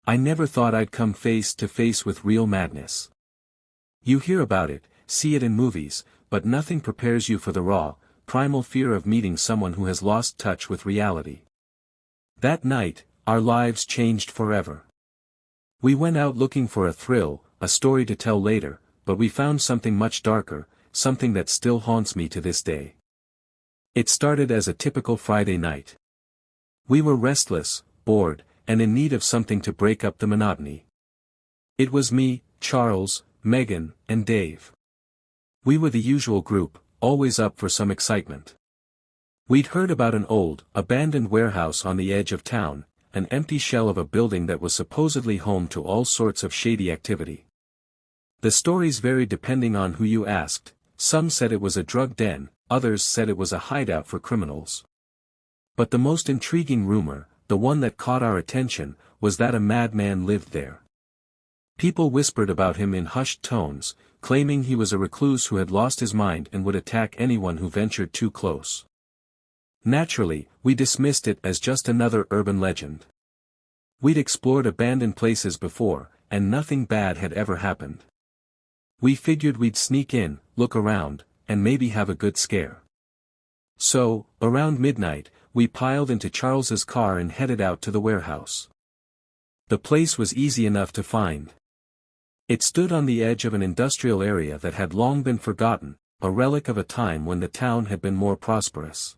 I never thought I'd come face to face with real madness. You hear about it, see it in movies, but nothing prepares you for the raw, primal fear of meeting someone who has lost touch with reality. That night, our lives changed forever. We went out looking for a thrill, a story to tell later, but we found something much darker, something that still haunts me to this day. It started as a typical Friday night. We were restless, bored, and in need of something to break up the monotony. It was me, Charles, Megan, and Dave. We were the usual group, always up for some excitement. We'd heard about an old, abandoned warehouse on the edge of town, an empty shell of a building that was supposedly home to all sorts of shady activity. The stories varied depending on who you asked. Some said it was a drug den, others said it was a hideout for criminals. But the most intriguing rumor, the one that caught our attention, was that a madman lived there. People whispered about him in hushed tones, claiming he was a recluse who had lost his mind and would attack anyone who ventured too close. Naturally, we dismissed it as just another urban legend. We'd explored abandoned places before, and nothing bad had ever happened. We figured we'd sneak in, look around, and maybe have a good scare. So, around midnight, we piled into Charles's car and headed out to the warehouse. The place was easy enough to find. It stood on the edge of an industrial area that had long been forgotten, a relic of a time when the town had been more prosperous.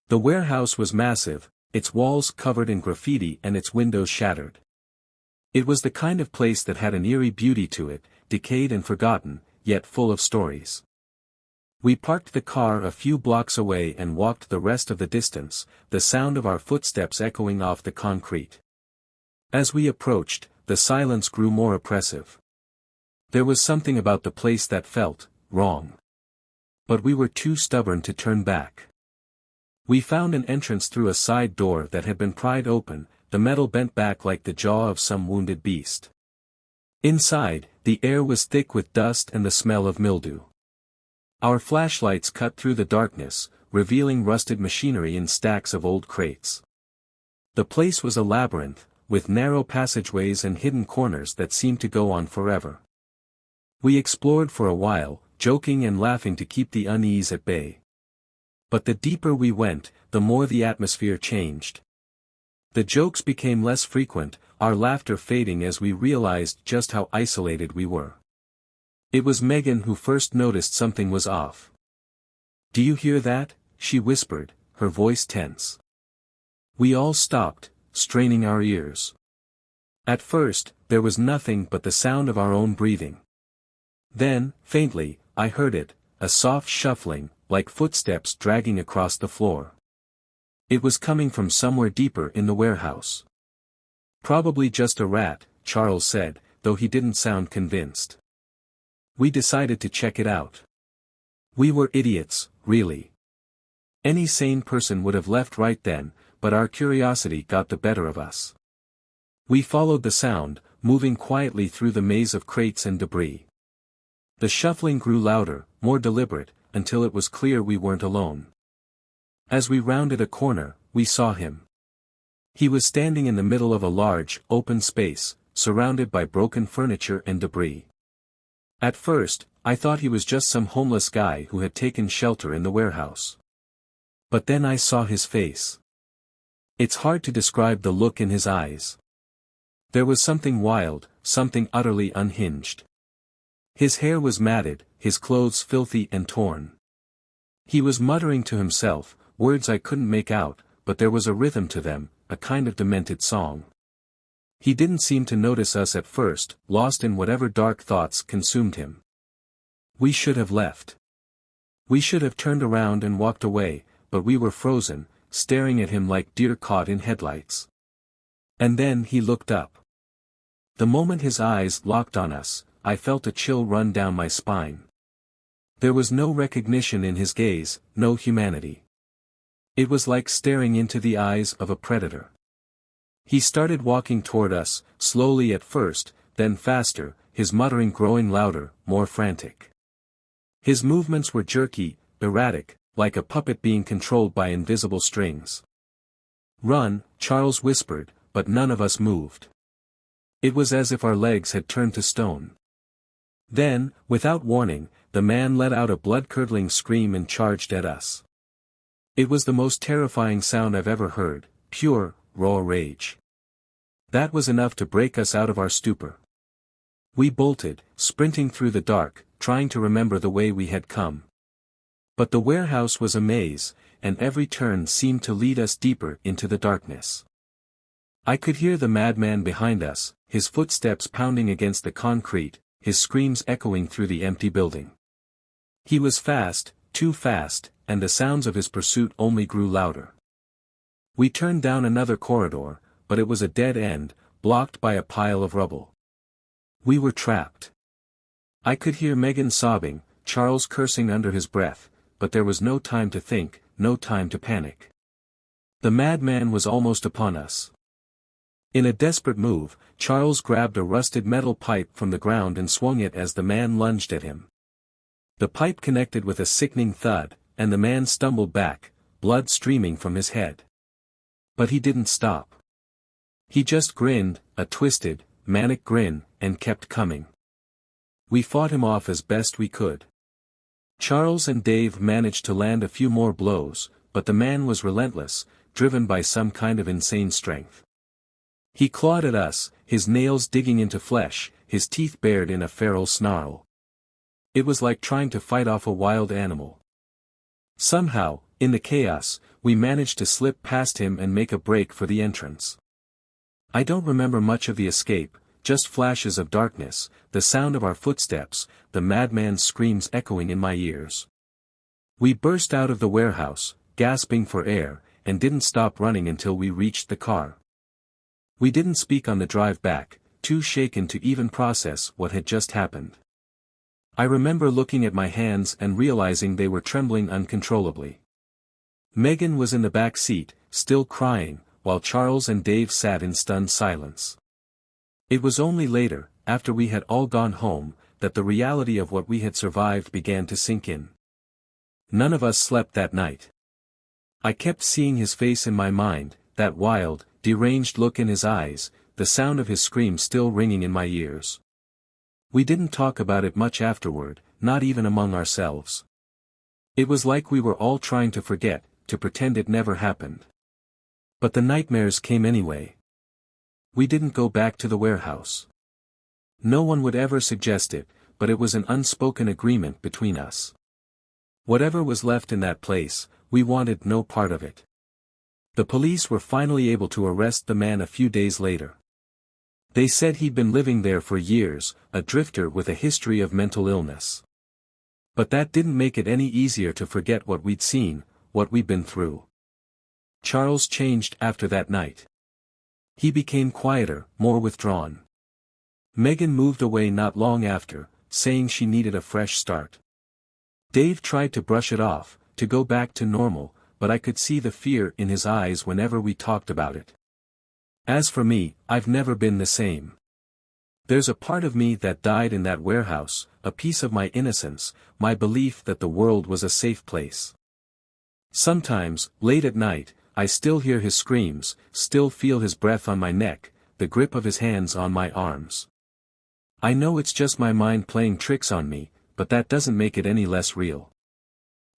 The warehouse was massive, its walls covered in graffiti and its windows shattered. It was the kind of place that had an eerie beauty to it, decayed and forgotten, yet full of stories. We parked the car a few blocks away and walked the rest of the distance, the sound of our footsteps echoing off the concrete. As we approached, the silence grew more oppressive. There was something about the place that felt wrong. But we were too stubborn to turn back. We found an entrance through a side door that had been pried open, the metal bent back like the jaw of some wounded beast. Inside, the air was thick with dust and the smell of mildew. Our flashlights cut through the darkness, revealing rusted machinery in stacks of old crates. The place was a labyrinth, with narrow passageways and hidden corners that seemed to go on forever. We explored for a while, joking and laughing to keep the unease at bay. But the deeper we went, the more the atmosphere changed. The jokes became less frequent, our laughter fading as we realized just how isolated we were. It was Megan who first noticed something was off. "Do you hear that?" she whispered, her voice tense. We all stopped, straining our ears. At first, there was nothing but the sound of our own breathing. Then, faintly, I heard it, a soft shuffling, like footsteps dragging across the floor. It was coming from somewhere deeper in the warehouse. "Probably just a rat," Charles said, though he didn't sound convinced. We decided to check it out. We were idiots, really. Any sane person would have left right then, but our curiosity got the better of us. We followed the sound, moving quietly through the maze of crates and debris. The shuffling grew louder, more deliberate, until it was clear we weren't alone. As we rounded a corner, we saw him. He was standing in the middle of a large, open space, surrounded by broken furniture and debris. At first, I thought he was just some homeless guy who had taken shelter in the warehouse. But then I saw his face. It's hard to describe the look in his eyes. There was something wild, something utterly unhinged. His hair was matted, his clothes filthy and torn. He was muttering to himself, words I couldn't make out, but there was a rhythm to them, a kind of demented song. He didn't seem to notice us at first, lost in whatever dark thoughts consumed him. We should have left. We should have turned around and walked away, but we were frozen, staring at him like deer caught in headlights. And then he looked up. The moment his eyes locked on us, I felt a chill run down my spine. There was no recognition in his gaze, no humanity. It was like staring into the eyes of a predator. He started walking toward us, slowly at first, then faster, his muttering growing louder, more frantic. His movements were jerky, erratic, like a puppet being controlled by invisible strings. "Run," Charles whispered, but none of us moved. It was as if our legs had turned to stone. Then, without warning, the man let out a blood-curdling scream and charged at us. It was the most terrifying sound I've ever heard, pure, raw rage. That was enough to break us out of our stupor. We bolted, sprinting through the dark, trying to remember the way we had come. But the warehouse was a maze, and every turn seemed to lead us deeper into the darkness. I could hear the madman behind us, his footsteps pounding against the concrete, his screams echoing through the empty building. He was fast, too fast, and the sounds of his pursuit only grew louder. We turned down another corridor, but it was a dead end, blocked by a pile of rubble. We were trapped. I could hear Megan sobbing, Charles cursing under his breath, but there was no time to think, no time to panic. The madman was almost upon us. In a desperate move, Charles grabbed a rusted metal pipe from the ground and swung it as the man lunged at him. The pipe connected with a sickening thud, and the man stumbled back, blood streaming from his head. But he didn't stop. He just grinned, a twisted, manic grin, and kept coming. We fought him off as best we could. Charles and Dave managed to land a few more blows, but the man was relentless, driven by some kind of insane strength. He clawed at us, his nails digging into flesh, his teeth bared in a feral snarl. It was like trying to fight off a wild animal. Somehow, in the chaos, we managed to slip past him and make a break for the entrance. I don't remember much of the escape, just flashes of darkness, the sound of our footsteps, the madman's screams echoing in my ears. We burst out of the warehouse, gasping for air, and didn't stop running until we reached the car. We didn't speak on the drive back, too shaken to even process what had just happened. I remember looking at my hands and realizing they were trembling uncontrollably. Megan was in the back seat, still crying, while Charles and Dave sat in stunned silence. It was only later, after we had all gone home, that the reality of what we had survived began to sink in. None of us slept that night. I kept seeing his face in my mind, that wild, deranged look in his eyes, the sound of his scream still ringing in my ears. We didn't talk about it much afterward, not even among ourselves. It was like we were all trying to forget, to pretend it never happened. But the nightmares came anyway. We didn't go back to the warehouse. No one would ever suggest it, but it was an unspoken agreement between us. Whatever was left in that place, we wanted no part of it. The police were finally able to arrest the man a few days later. They said he'd been living there for years, a drifter with a history of mental illness. But that didn't make it any easier to forget what we'd seen, what we'd been through. Charles changed after that night. He became quieter, more withdrawn. Megan moved away not long after, saying she needed a fresh start. Dave tried to brush it off, to go back to normal, but I could see the fear in his eyes whenever we talked about it. As for me, I've never been the same. There's a part of me that died in that warehouse, a piece of my innocence, my belief that the world was a safe place. Sometimes, late at night, I still hear his screams, still feel his breath on my neck, the grip of his hands on my arms. I know it's just my mind playing tricks on me, but that doesn't make it any less real.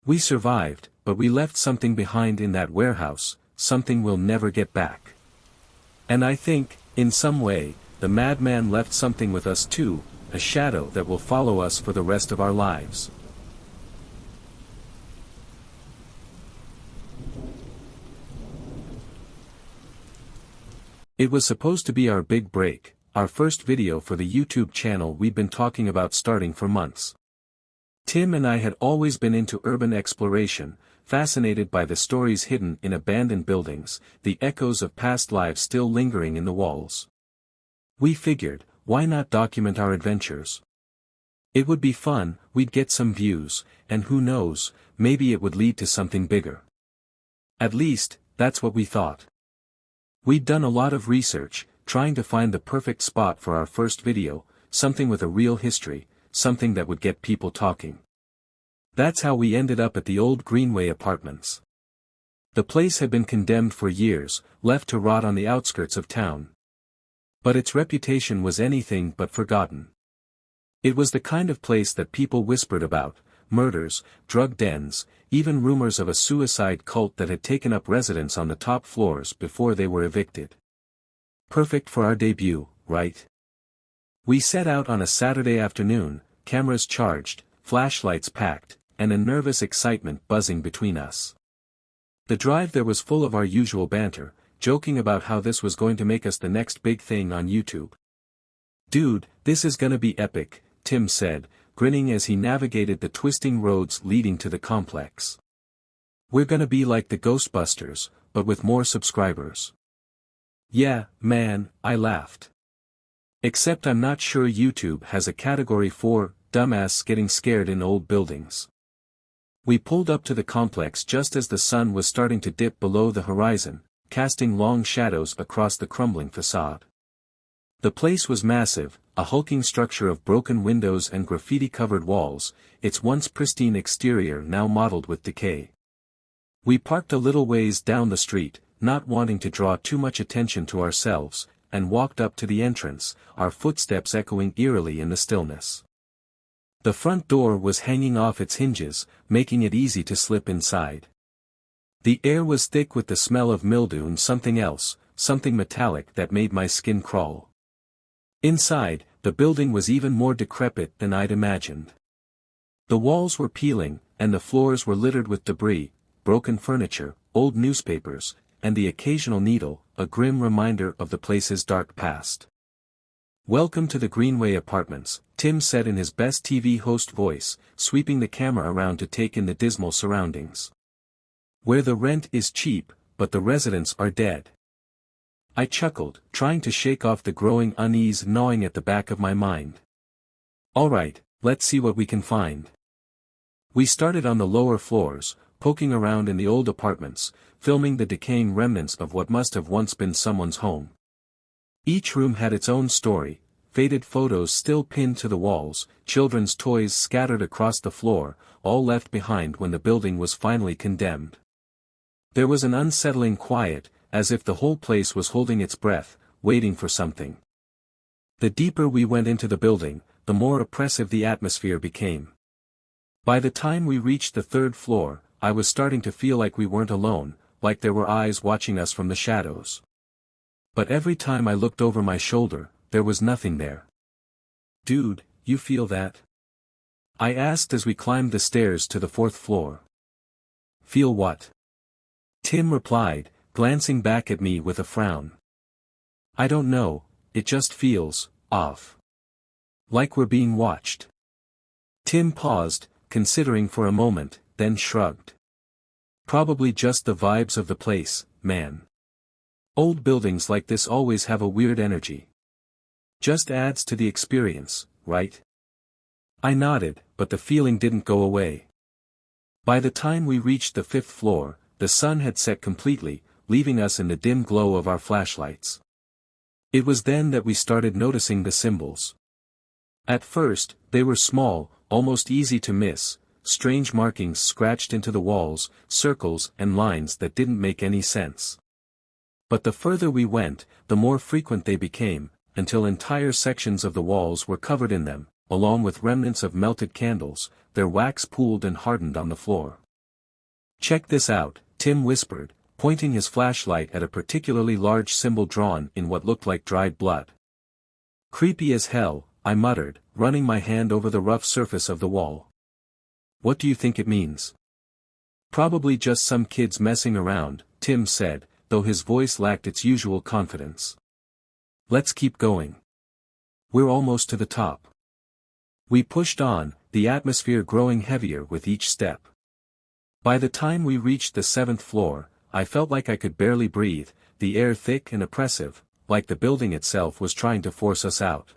We survived, but we left something behind in that warehouse, something we'll never get back. And I think, in some way, the madman left something with us too, a shadow that will follow us for the rest of our lives. It was supposed to be our big break, our first video for the YouTube channel we'd been talking about starting for months. Tim and I had always been into urban exploration, fascinated by the stories hidden in abandoned buildings, the echoes of past lives still lingering in the walls. We figured, why not document our adventures? It would be fun, we'd get some views, and who knows, maybe it would lead to something bigger. At least, that's what we thought. We'd done a lot of research, trying to find the perfect spot for our first video, something with a real history, something that would get people talking. That's how we ended up at the old Greenway Apartments. The place had been condemned for years, left to rot on the outskirts of town. But its reputation was anything but forgotten. It was the kind of place that people whispered about: murders, drug dens, even rumors of a suicide cult that had taken up residence on the top floors before they were evicted. Perfect for our debut, right? We set out on a Saturday afternoon, cameras charged, flashlights packed, and a nervous excitement buzzing between us. The drive there was full of our usual banter, joking about how this was going to make us the next big thing on YouTube. "Dude, this is gonna be epic," Tim said, grinning as he navigated the twisting roads leading to the complex. "We're gonna be like the Ghostbusters, but with more subscribers." "Yeah, man," I laughed. "Except I'm not sure YouTube has a category for dumbass getting scared in old buildings." We pulled up to the complex just as the sun was starting to dip below the horizon, casting long shadows across the crumbling facade. The place was massive, a hulking structure of broken windows and graffiti-covered walls, its once pristine exterior now mottled with decay. We parked a little ways down the street, not wanting to draw too much attention to ourselves, and walked up to the entrance, our footsteps echoing eerily in the stillness. The front door was hanging off its hinges, making it easy to slip inside. The air was thick with the smell of mildew and something else, something metallic that made my skin crawl. Inside, the building was even more decrepit than I'd imagined. The walls were peeling, and the floors were littered with debris, broken furniture, old newspapers, and the occasional needle, a grim reminder of the place's dark past. "Welcome to the Greenway Apartments," Tim said in his best TV host voice, sweeping the camera around to take in the dismal surroundings. "Where the rent is cheap, but the residents are dead." I chuckled, trying to shake off the growing unease gnawing at the back of my mind. "All right, let's see what we can find." We started on the lower floors, poking around in the old apartments, filming the decaying remnants of what must have once been someone's home. Each room had its own story, faded photos still pinned to the walls, children's toys scattered across the floor, all left behind when the building was finally condemned. There was an unsettling quiet, as if the whole place was holding its breath, waiting for something. The deeper we went into the building, the more oppressive the atmosphere became. By the time we reached the third floor, I was starting to feel like we weren't alone, like there were eyes watching us from the shadows. But every time I looked over my shoulder, there was nothing there. "Dude, you feel that?" I asked as we climbed the stairs to the fourth floor. "Feel what?" Tim replied, glancing back at me with a frown. "I don't know, it just feels off. Like we're being watched." Tim paused, considering for a moment, then shrugged. "Probably just the vibes of the place, man. Old buildings like this always have a weird energy. Just adds to the experience, right?" I nodded, but the feeling didn't go away. By the time we reached the fifth floor, the sun had set completely, leaving us in the dim glow of our flashlights. It was then that we started noticing the symbols. At first, they were small, almost easy to miss, strange markings scratched into the walls, circles and lines that didn't make any sense. But the further we went, the more frequent they became, until entire sections of the walls were covered in them, along with remnants of melted candles, their wax pooled and hardened on the floor. "Check this out," Tim whispered, pointing his flashlight at a particularly large symbol drawn in what looked like dried blood. "Creepy as hell," I muttered, running my hand over the rough surface of the wall. "What do you think it means?" "Probably just some kids messing around," Tim said, though his voice lacked its usual confidence. "Let's keep going. We're almost to the top." We pushed on, the atmosphere growing heavier with each step. By the time we reached the seventh floor, I felt like I could barely breathe, the air thick and oppressive, like the building itself was trying to force us out.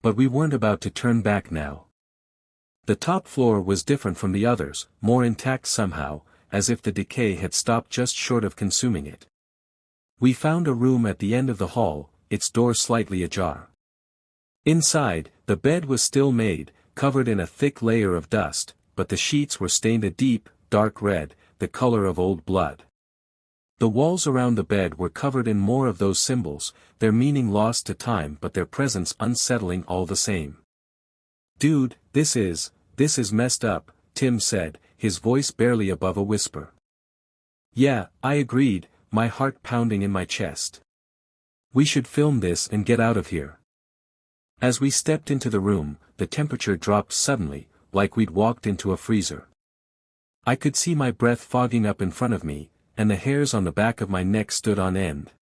But we weren't about to turn back now. The top floor was different from the others, more intact somehow, as if the decay had stopped just short of consuming it. We found a room at the end of the hall, its door slightly ajar. Inside, the bed was still made, covered in a thick layer of dust, but the sheets were stained a deep, dark red, the color of old blood. The walls around the bed were covered in more of those symbols, their meaning lost to time but their presence unsettling all the same. "Dude, this is messed up," Tim said, his voice barely above a whisper. "Yeah," I agreed, my heart pounding in my chest. "We should film this and get out of here." As we stepped into the room, the temperature dropped suddenly, like we'd walked into a freezer. I could see my breath fogging up in front of me, and the hairs on the back of my neck stood on end.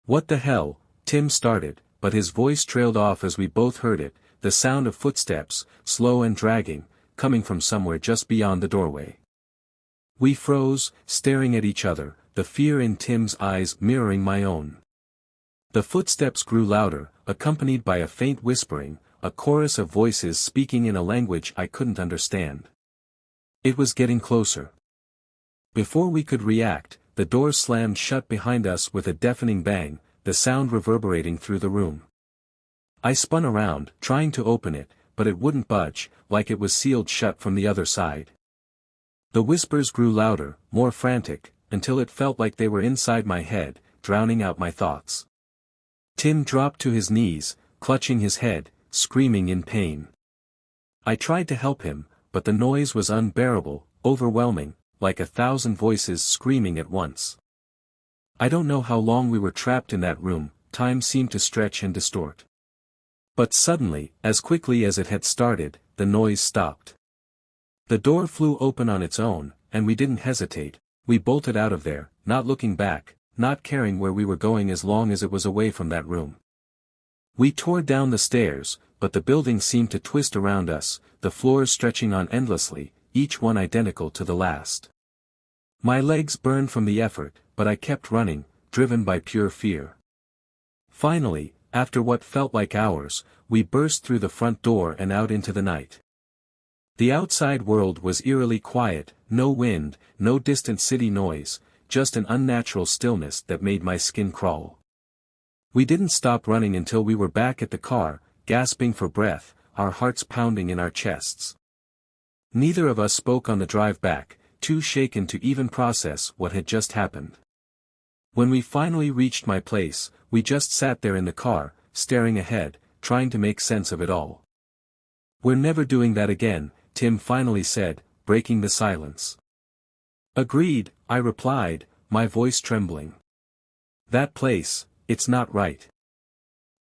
"What the hell?" Tim started, but his voice trailed off as we both heard it, the sound of footsteps, slow and dragging, coming from somewhere just beyond the doorway. We froze, staring at each other, the fear in Tim's eyes mirroring my own. The footsteps grew louder, accompanied by a faint whispering, a chorus of voices speaking in a language I couldn't understand. It was getting closer. Before we could react, the door slammed shut behind us with a deafening bang, the sound reverberating through the room. I spun around, trying to open it, but it wouldn't budge, like it was sealed shut from the other side. The whispers grew louder, more frantic, until it felt like they were inside my head, drowning out my thoughts. Tim dropped to his knees, clutching his head, screaming in pain. I tried to help him, but the noise was unbearable, overwhelming, like 1,000 voices screaming at once. I don't know how long we were trapped in that room, time seemed to stretch and distort. But suddenly, as quickly as it had started, the noise stopped. The door flew open on its own, and we didn't hesitate, we bolted out of there, not looking back, not caring where we were going as long as it was away from that room. We tore down the stairs, but the building seemed to twist around us, the floors stretching on endlessly, each one identical to the last. My legs burned from the effort, but I kept running, driven by pure fear. Finally, after what felt like hours, we burst through the front door and out into the night. The outside world was eerily quiet, no wind, no distant city noise, just an unnatural stillness that made my skin crawl. We didn't stop running until we were back at the car, gasping for breath, our hearts pounding in our chests. Neither of us spoke on the drive back, too shaken to even process what had just happened. When we finally reached my place, we just sat there in the car, staring ahead, trying to make sense of it all. "We're never doing that again," Tim finally said, breaking the silence. "Agreed," I replied, my voice trembling. "That place, it's not right."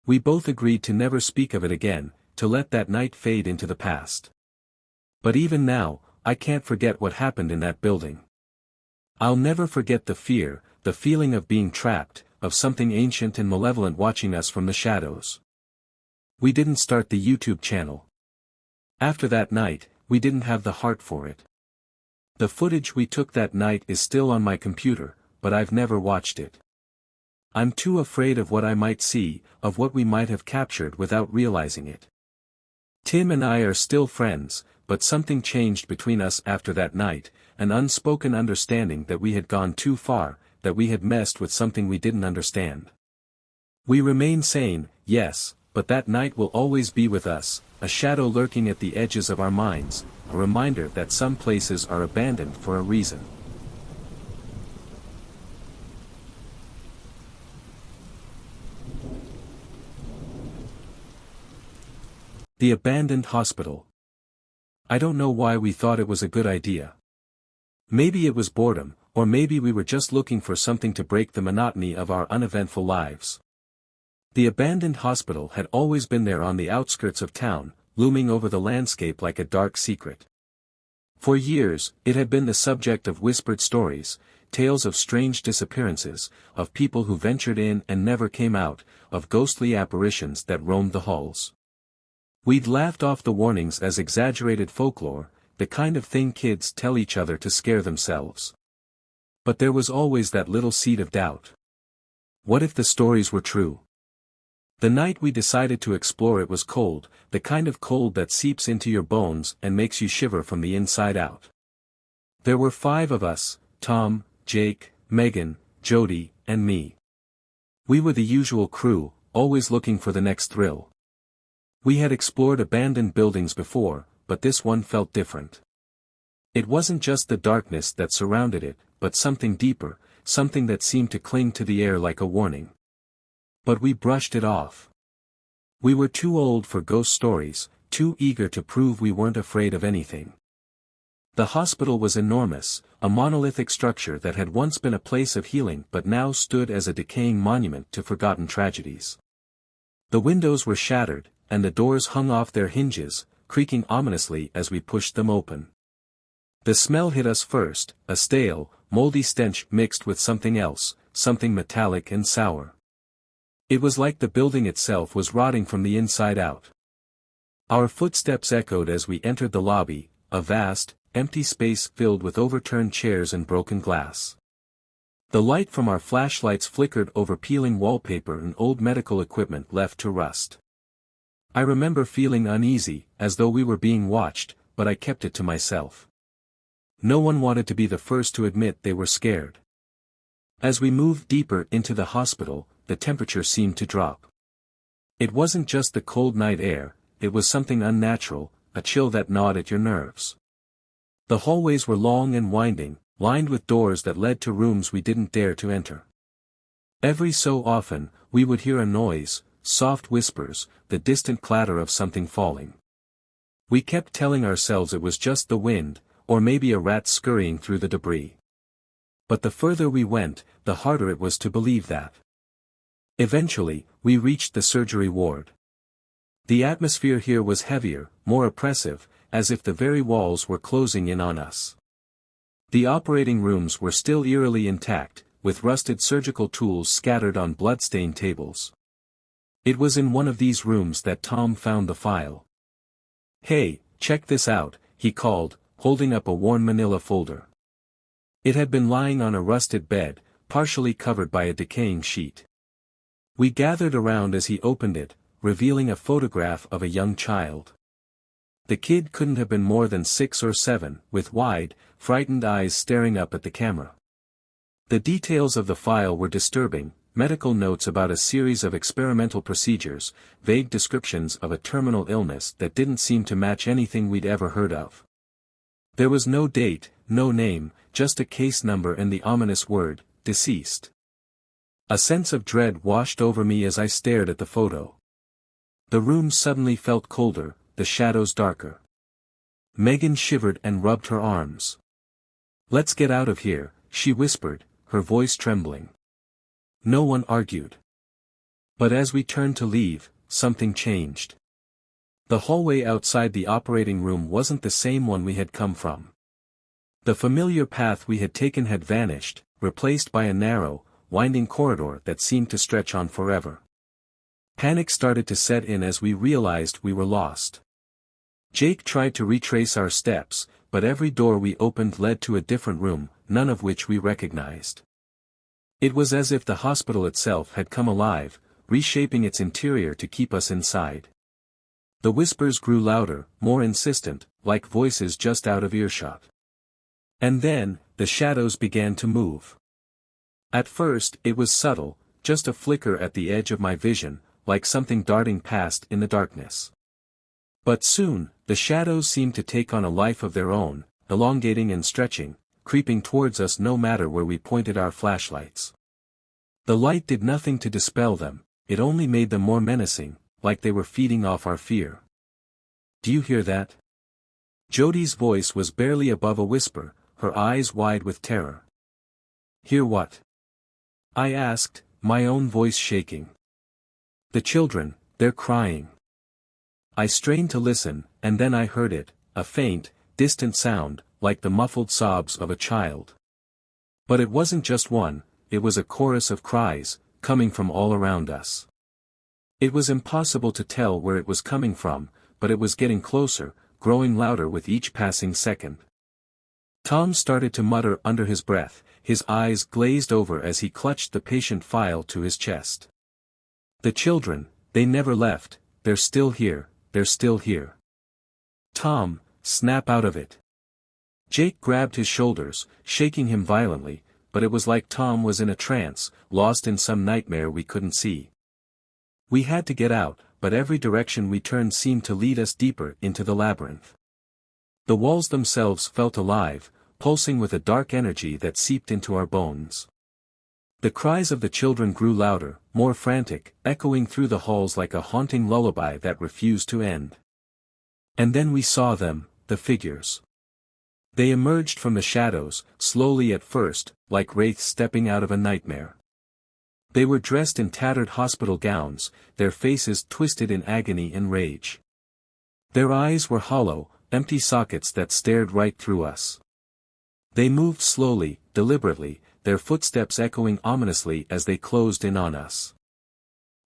We both agreed to never speak of it again, to let that night fade into the past. But even now, I can't forget what happened in that building. I'll never forget the fear, the feeling of being trapped, of something ancient and malevolent watching us from the shadows. We didn't start the YouTube channel. After that night, we didn't have the heart for it. The footage we took that night is still on my computer, but I've never watched it. I'm too afraid of what I might see, of what we might have captured without realizing it. Tim and I are still friends, but something changed between us after that night, an unspoken understanding that we had gone too far, that we had messed with something we didn't understand. We remain sane, yes, but that night will always be with us, a shadow lurking at the edges of our minds, a reminder that some places are abandoned for a reason. The abandoned hospital. I don't know why we thought it was a good idea. Maybe it was boredom, or maybe we were just looking for something to break the monotony of our uneventful lives. The abandoned hospital had always been there on the outskirts of town, looming over the landscape like a dark secret. For years, it had been the subject of whispered stories, tales of strange disappearances, of people who ventured in and never came out, of ghostly apparitions that roamed the halls. We'd laughed off the warnings as exaggerated folklore, the kind of thing kids tell each other to scare themselves. But there was always that little seed of doubt. What if the stories were true? The night we decided to explore it was cold, the kind of cold that seeps into your bones and makes you shiver from the inside out. There were 5 of us, Tom, Jake, Megan, Jody, and me. We were the usual crew, always looking for the next thrill. We had explored abandoned buildings before, but this one felt different. It wasn't just the darkness that surrounded it, but something deeper, something that seemed to cling to the air like a warning. But we brushed it off. We were too old for ghost stories, too eager to prove we weren't afraid of anything. The hospital was enormous, a monolithic structure that had once been a place of healing but now stood as a decaying monument to forgotten tragedies. The windows were shattered, and the doors hung off their hinges, creaking ominously as we pushed them open. The smell hit us first, a stale, moldy stench mixed with something else, something metallic and sour. It was like the building itself was rotting from the inside out. Our footsteps echoed as we entered the lobby, a vast, empty space filled with overturned chairs and broken glass. The light from our flashlights flickered over peeling wallpaper and old medical equipment left to rust. I remember feeling uneasy, as though we were being watched, but I kept it to myself. No one wanted to be the first to admit they were scared. As we moved deeper into the hospital, the temperature seemed to drop. It wasn't just the cold night air, it was something unnatural, a chill that gnawed at your nerves. The hallways were long and winding, lined with doors that led to rooms we didn't dare to enter. Every so often, we would hear a noise, soft whispers, the distant clatter of something falling. We kept telling ourselves it was just the wind, or maybe a rat scurrying through the debris. But the further we went, the harder it was to believe that. Eventually, we reached the surgery ward. The atmosphere here was heavier, more oppressive, as if the very walls were closing in on us. The operating rooms were still eerily intact, with rusted surgical tools scattered on blood-stained tables. It was in one of these rooms that Tom found the file. "Hey, check this out," he called, holding up a worn manila folder. It had been lying on a rusted bed, partially covered by a decaying sheet. We gathered around as he opened it, revealing a photograph of a young child. The kid couldn't have been more than 6 or 7, with wide, frightened eyes staring up at the camera. The details of the file were disturbing, medical notes about a series of experimental procedures, vague descriptions of a terminal illness that didn't seem to match anything we'd ever heard of. There was no date, no name, just a case number and the ominous word, deceased. A sense of dread washed over me as I stared at the photo. The room suddenly felt colder, the shadows darker. Megan shivered and rubbed her arms. "Let's get out of here," she whispered, her voice trembling. No one argued. But as we turned to leave, something changed. The hallway outside the operating room wasn't the same one we had come from. The familiar path we had taken had vanished, replaced by a narrow, winding corridor that seemed to stretch on forever. Panic started to set in as we realized we were lost. Jake tried to retrace our steps, but every door we opened led to a different room, none of which we recognized. It was as if the hospital itself had come alive, reshaping its interior to keep us inside. The whispers grew louder, more insistent, like voices just out of earshot. And then, the shadows began to move. At first, it was subtle, just a flicker at the edge of my vision, like something darting past in the darkness. But soon, the shadows seemed to take on a life of their own, elongating and stretching, creeping towards us no matter where we pointed our flashlights. The light did nothing to dispel them, it only made them more menacing, like they were feeding off our fear. "Do you hear that?" Jody's voice was barely above a whisper, her eyes wide with terror. "Hear what?" I asked, my own voice shaking. "The children, they're crying." I strained to listen, and then I heard it, a faint, distant sound, like the muffled sobs of a child. But it wasn't just one, it was a chorus of cries, coming from all around us. It was impossible to tell where it was coming from, but it was getting closer, growing louder with each passing second. Tom started to mutter under his breath, his eyes glazed over as he clutched the patient file to his chest. "The children, they never left, they're still here, they're still here." "Tom, snap out of it." Jake grabbed his shoulders, shaking him violently, but it was like Tom was in a trance, lost in some nightmare we couldn't see. We had to get out, but every direction we turned seemed to lead us deeper into the labyrinth. The walls themselves felt alive, pulsing with a dark energy that seeped into our bones. The cries of the children grew louder, more frantic, echoing through the halls like a haunting lullaby that refused to end. And then we saw them, the figures. They emerged from the shadows, slowly at first, like wraiths stepping out of a nightmare. They were dressed in tattered hospital gowns, their faces twisted in agony and rage. Their eyes were hollow, empty sockets that stared right through us. They moved slowly, deliberately, their footsteps echoing ominously as they closed in on us.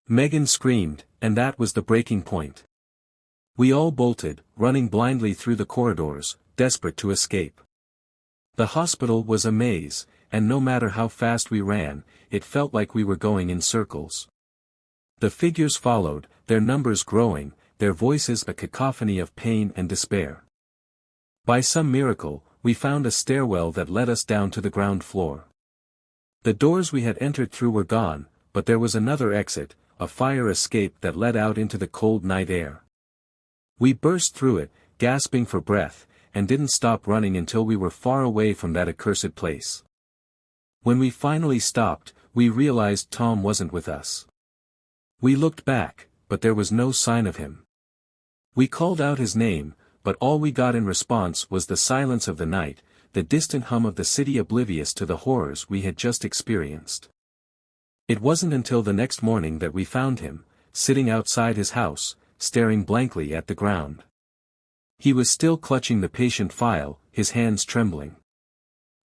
Megan screamed, and that was the breaking point. We all bolted, running blindly through the corridors, desperate to escape. The hospital was a maze, and no matter how fast we ran, it felt like we were going in circles. The figures followed, their numbers growing, their voices a cacophony of pain and despair. By some miracle, we found a stairwell that led us down to the ground floor. The doors we had entered through were gone, but there was another exit, a fire escape that led out into the cold night air. We burst through it, gasping for breath, and didn't stop running until we were far away from that accursed place. When we finally stopped, we realized Tom wasn't with us. We looked back, but there was no sign of him. We called out his name, but all we got in response was the silence of the night, the distant hum of the city oblivious to the horrors we had just experienced. It wasn't until the next morning that we found him, sitting outside his house, staring blankly at the ground. He was still clutching the patient file, his hands trembling.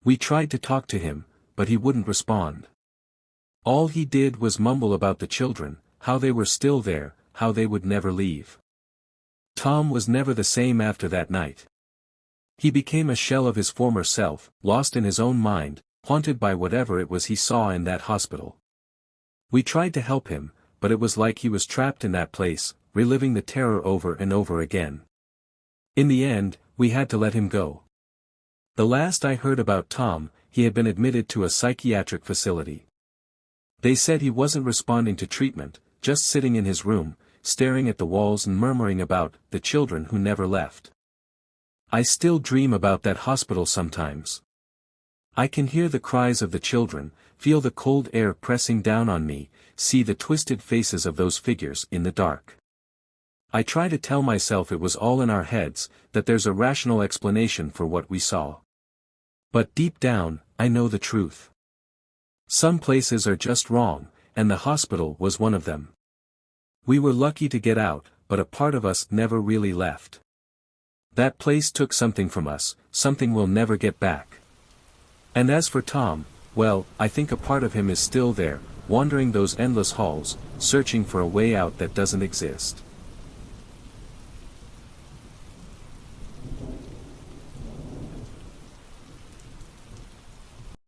We tried to talk to him, but he wouldn't respond. All he did was mumble about the children, how they were still there, how they would never leave. Tom was never the same after that night. He became a shell of his former self, lost in his own mind, haunted by whatever it was he saw in that hospital. We tried to help him, but it was like he was trapped in that place, reliving the terror over and over again. In the end, we had to let him go. The last I heard about Tom, he had been admitted to a psychiatric facility. They said he wasn't responding to treatment, just sitting in his room, staring at the walls and murmuring about the children who never left. I still dream about that hospital sometimes. I can hear the cries of the children, feel the cold air pressing down on me, see the twisted faces of those figures in the dark. I try to tell myself it was all in our heads, that there's a rational explanation for what we saw. But deep down, I know the truth. Some places are just wrong, and the hospital was one of them. We were lucky to get out, but a part of us never really left. That place took something from us, something we'll never get back. And as for Tom, well, I think a part of him is still there, wandering those endless halls, searching for a way out that doesn't exist.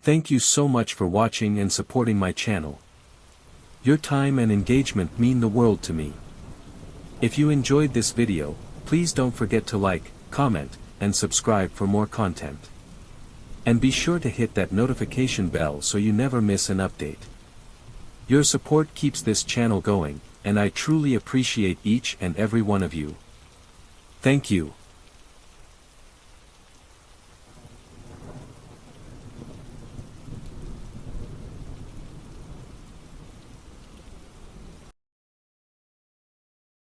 Thank you so much for watching and supporting my channel. Your time and engagement mean the world to me. If you enjoyed this video, please don't forget to like, comment, and subscribe for more content. And be sure to hit that notification bell so you never miss an update. Your support keeps this channel going, and I truly appreciate each and every one of you. Thank you.